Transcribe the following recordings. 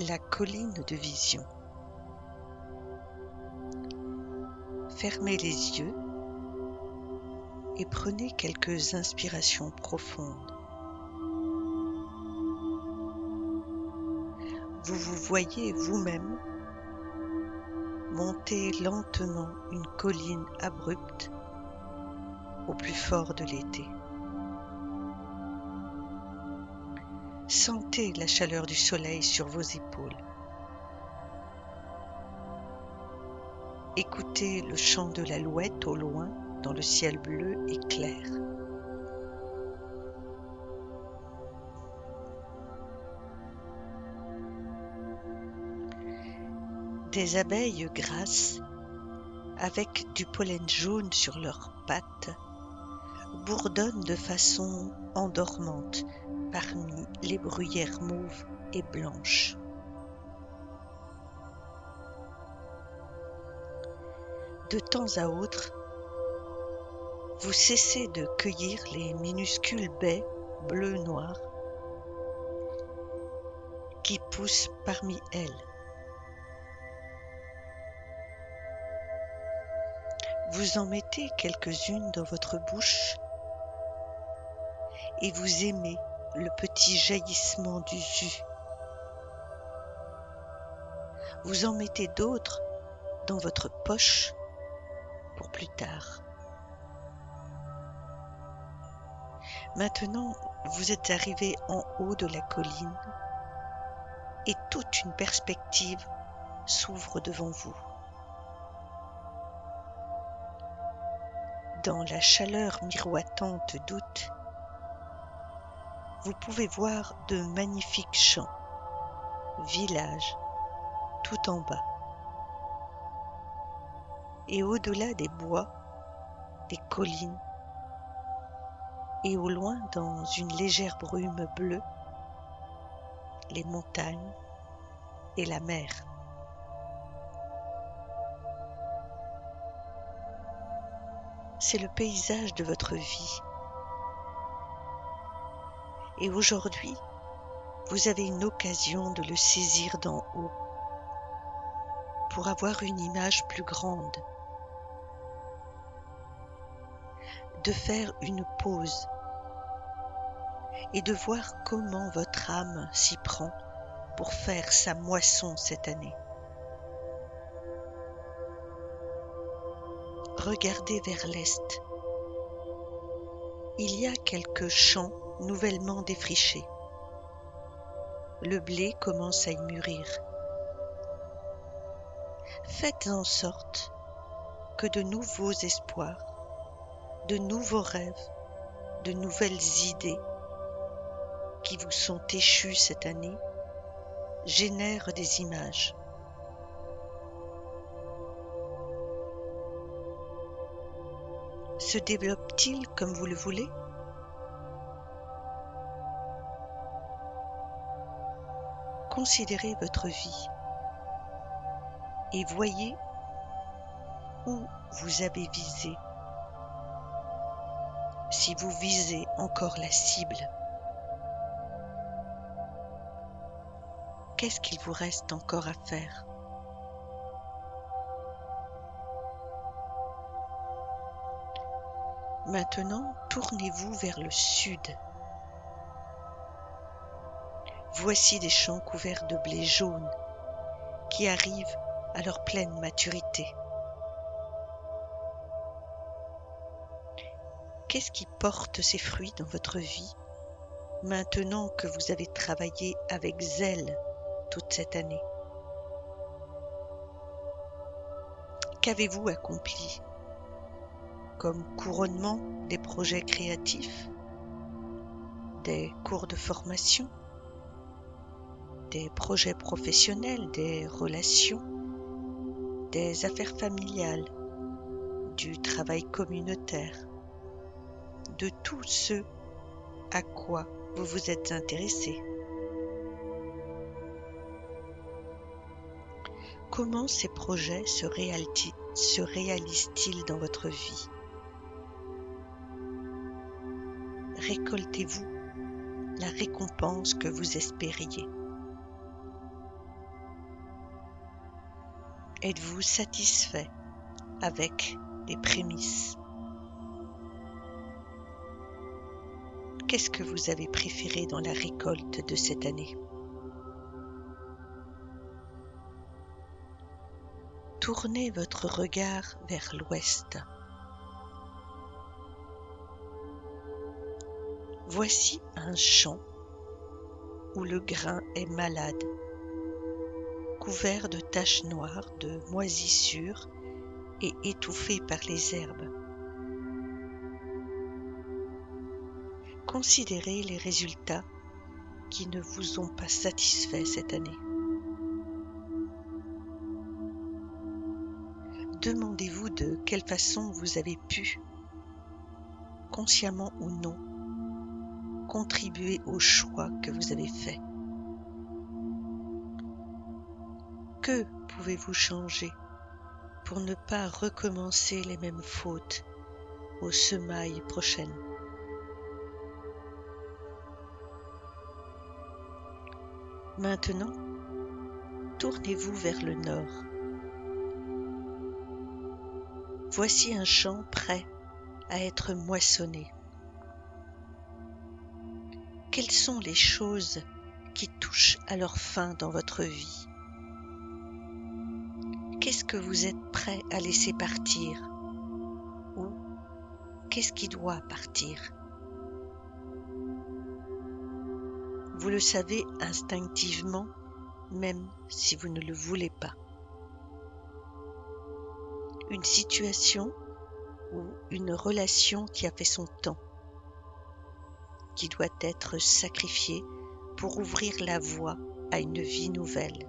La colline de vision. Fermez les yeux et prenez quelques inspirations profondes. Vous vous voyez vous-même monter lentement une colline abrupte au plus fort de l'été. Sentez la chaleur du soleil sur vos épaules. Écoutez le chant de l'alouette au loin dans le ciel bleu et clair. Des abeilles grasses, avec du pollen jaune sur leurs pattes, bourdonnent de façon endormante parmi les bruyères mauves et blanches. De temps à autre, vous cessez de cueillir les minuscules baies bleu-noir qui poussent parmi elles. Vous en mettez quelques-unes dans votre bouche et vous aimez le petit jaillissement du jus. Vous en mettez d'autres dans votre poche pour plus tard. Maintenant, vous êtes arrivé en haut de la colline et toute une perspective s'ouvre devant vous. Dans la chaleur miroitante d'août, vous pouvez voir de magnifiques champs, villages, tout en bas. Et au-delà des bois, des collines, et au loin, dans une légère brume bleue, les montagnes et la mer. C'est le paysage de votre vie. Et aujourd'hui, vous avez une occasion de le saisir d'en haut pour avoir une image plus grande, de faire une pause et de voir comment votre âme s'y prend pour faire sa moisson cette année. Regardez vers l'est. Il y a quelques champs nouvellement défrichés. Le blé commence à y mûrir. Faites en sorte que de nouveaux espoirs, de nouveaux rêves, de nouvelles idées qui vous sont échues cette année génèrent des images. Se développe-t-il comme vous le voulez ? Considérez votre vie et voyez où vous avez visé. Si vous visez encore la cible, qu'est-ce qu'il vous reste encore à faire ? Maintenant, tournez-vous vers le sud. Voici des champs couverts de blé jaune qui arrivent à leur pleine maturité. Qu'est-ce qui porte ces fruits dans votre vie maintenant que vous avez travaillé avec zèle toute cette année ? Qu'avez-vous accompli comme couronnement des projets créatifs, des cours de formation, des projets professionnels, des relations, des affaires familiales, du travail communautaire, de tout ce à quoi vous vous êtes intéressé? Comment ces projets se réalisent-ils dans votre vie? Récoltez-vous la récompense que vous espériez? Êtes-vous satisfait avec les prémices? Qu'est-ce que vous avez préféré dans la récolte de cette année? Tournez votre regard vers l'ouest. Voici un champ où le grain est malade, couvert de taches noires, de moisissures et étouffé par les herbes. Considérez les résultats qui ne vous ont pas satisfait cette année. Demandez-vous de quelle façon vous avez pu, consciemment ou non, contribuer au choix que vous avez fait. Que pouvez-vous changer pour ne pas recommencer les mêmes fautes aux semailles prochaines? Maintenant, tournez-vous vers le nord. Voici un champ prêt à être moissonné. Quelles sont les choses qui touchent à leur fin dans votre vie? Qu'est-ce que vous êtes prêt à laisser partir? Ou qu'est-ce qui doit partir? Vous le savez instinctivement, même si vous ne le voulez pas. Une situation ou une relation qui a fait son temps, qui doit être sacrifiée pour ouvrir la voie à une vie nouvelle.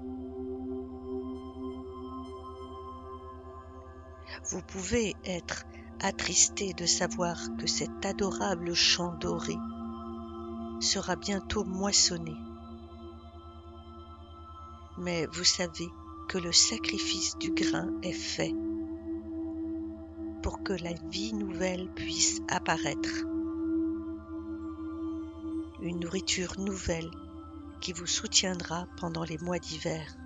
Vous pouvez être attristé de savoir que cet adorable champ doré sera bientôt moissonné. Mais vous savez que le sacrifice du grain est fait pour que la vie nouvelle puisse apparaître. Une nourriture nouvelle qui vous soutiendra pendant les mois d'hiver.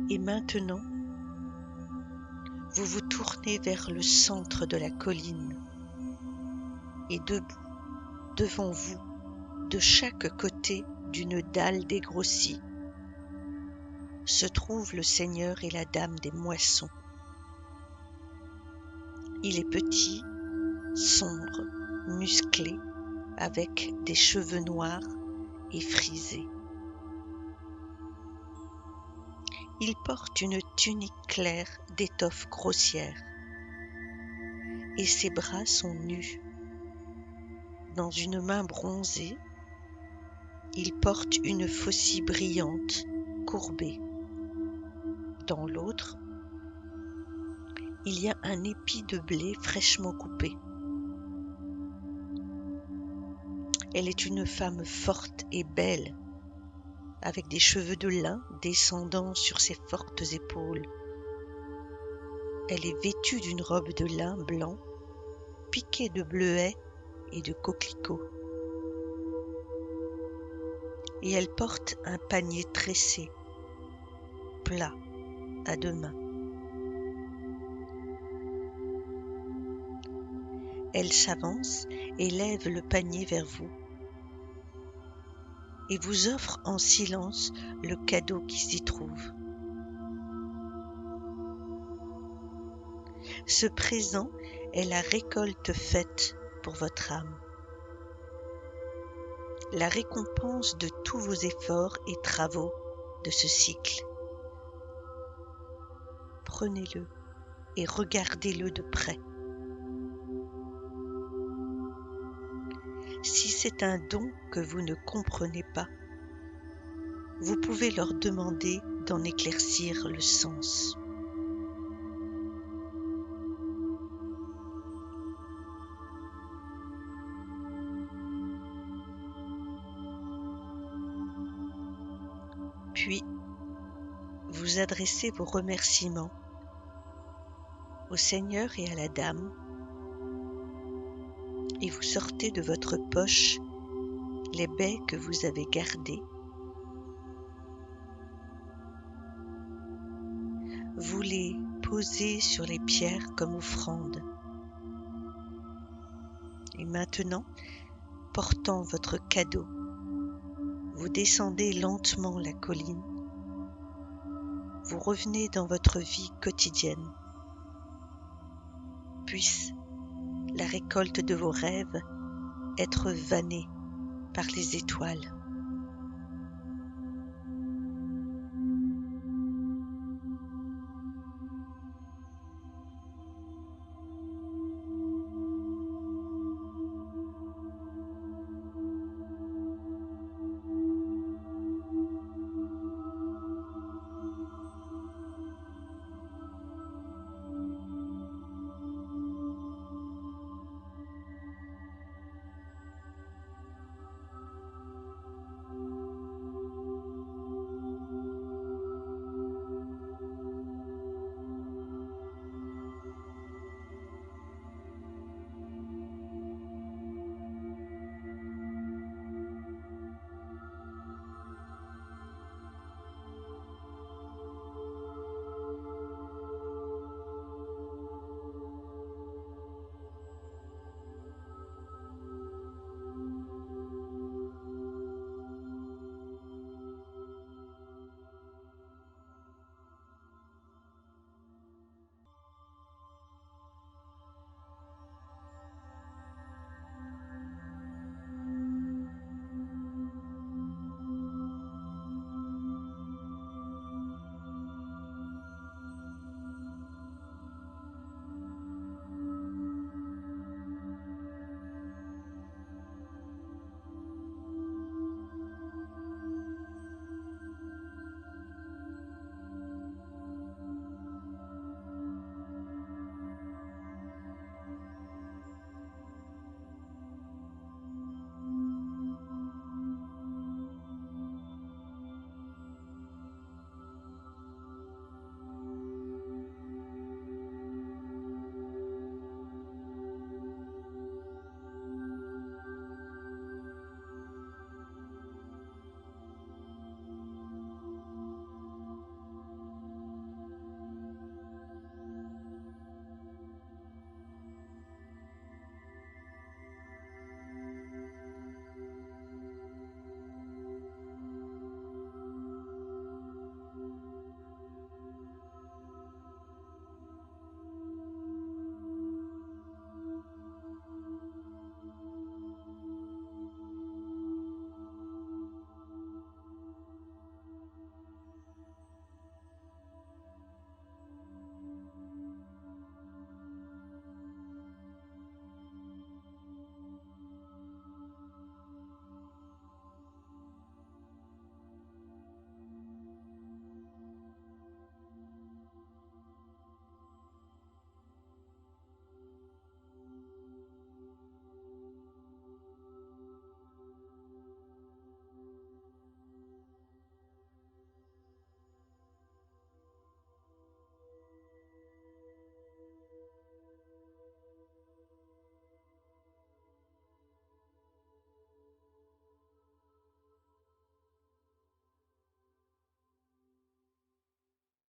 Et maintenant, vous vous tournez vers le centre de la colline et debout, devant vous, de chaque côté d'une dalle dégrossie, se trouvent le Seigneur et la Dame des moissons. Il est petit, sombre, musclé, avec des cheveux noirs et frisés. Il porte une tunique claire d'étoffe grossière et ses bras sont nus. Dans une main bronzée, il porte une faucille brillante, courbée. Dans l'autre, il y a un épi de blé fraîchement coupé. Elle est une femme forte et belle, avec des cheveux de lin descendant sur ses fortes épaules. Elle est vêtue d'une robe de lin blanc, piquée de bleuets et de coquelicots. Et elle porte un panier tressé, plat, à deux mains. Elle s'avance et lève le panier vers vous et vous offre en silence le cadeau qui s'y trouve. Ce présent est la récolte faite pour votre âme, la récompense de tous vos efforts et travaux de ce cycle. Prenez-le et regardez-le de près. Si c'est un don que vous ne comprenez pas, vous pouvez leur demander d'en éclaircir le sens. Puis, vous adressez vos remerciements au Seigneur et à la Dame, et vous sortez de votre poche les baies que vous avez gardées vous les posez sur les pierres comme offrande. Et maintenant, portant votre cadeau, vous descendez lentement la colline. Vous revenez dans votre vie quotidienne. Puisse la récolte de vos rêves être vannée par les étoiles.